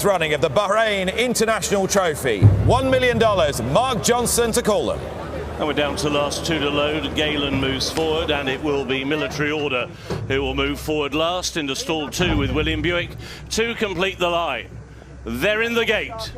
Running of the Bahrain International Trophy. $1 million, Mark Johnson to call them. And we're down to the last two to load. Galen moves forward, and it will be Military Order who will move forward last into stall 2 with William Buick to complete the line. They're in the gate.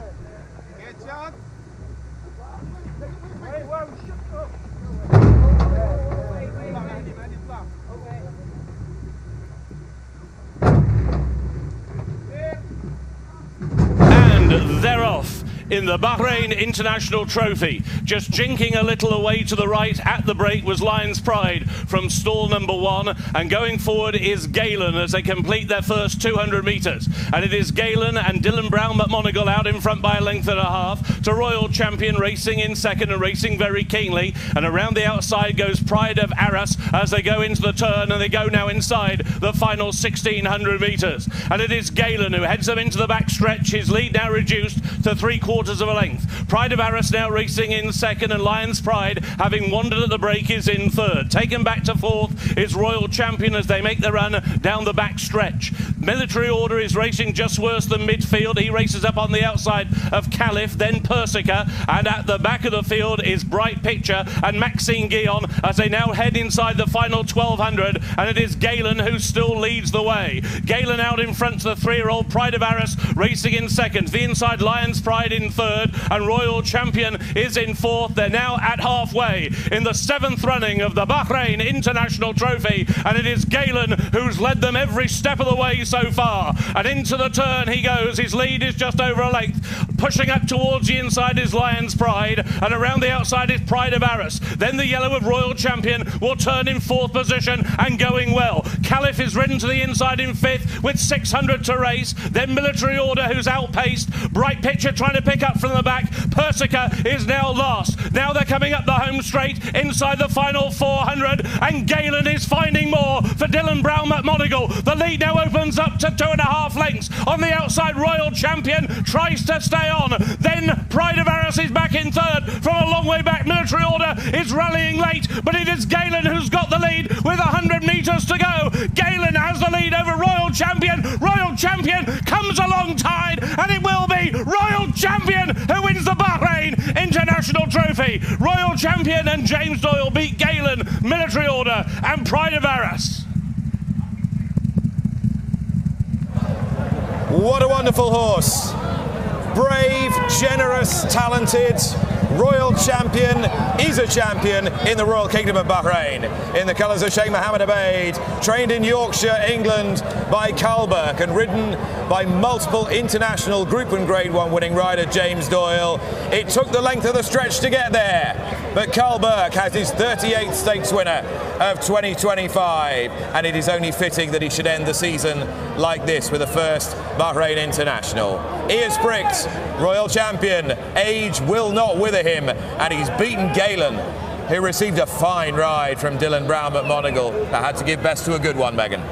And they're off in the Bahrain International Trophy. Just jinking a little away to the right at the break was Lion's Pride from stall number 1, and going forward is Galen as they complete their first 200 metres. And it is Galen and Dylan Brown McMonagle out in front by a length and a half to Royal Champion racing in second and racing very keenly. And around the outside goes Pride of Arras as they go into the turn, and they go now inside the final 1600 metres. And it is Galen who heads them into the back stretch. His lead now reduced to 3/4 of a length. Pride of Arras now racing in second, and Lion's Pride, having wandered at the break, is in third. Taken back to fourth is Royal Champion as they make the run down the back stretch. Military Order is racing just worse than midfield. He races up on the outside of Caliph, then Persica, and at the back of the field is Bright Picture and Maxine Guillon as they now head inside the final 1200, and it is Galen who still leads the way. Galen out in front to the 3-year-old Pride of Arras racing in second. The inside Lion's Pride in third, and Royal Champion is in fourth. They're now at halfway in the 7th running of the Bahrain International Trophy, and it is Galen who's led them every step of the way so far. And into the turn he goes. His lead is just over a length. Pushing up towards the inside is Lion's Pride, and around the outside is Pride of Arras. Then the yellow of Royal Champion will turn in 4th position and going well. Caliph is ridden to the inside in 5th with 600 to race. Then Military Order, who's outpaced. Bright Picture trying to pick up from the back. Persica is now last. Now they're coming up the home straight inside the final 400, and Galen is finding more for Dylan Brown McMonagle. The lead now opens up to 2.5 lengths. On the outside, Royal Champion tries to stay on. Then Pride of Arras is back in third from a long way back. Military Order is rallying late, but it is Galen who's got the lead with 100 metres to go. Galen has the lead over Royal Champion. Royal Champion comes alongside, and it will be Royal Champion who wins the Bahrain International Trophy. Royal Champion and James Doyle beat Galen, Military Order and Pride of Arras. What a wonderful horse. Brave, generous, talented. Royal Champion is a champion in the Royal Kingdom of Bahrain in the colours of Sheikh Mohammed Obeid, trained in Yorkshire, England by Carl Burke and ridden by multiple international Group 1 Grade 1 winning rider James Doyle. It took the length of the stretch to get there, but Carl Burke has his 38th stakes winner of 2025, and it is only fitting that he should end the season like this with the first Bahrain International. Ears pricked, Royal Champion, age will not wither him, and he's beaten Galen, who received a fine ride from Dylan Brown McMonagle. I had to give best to a good one, Megan.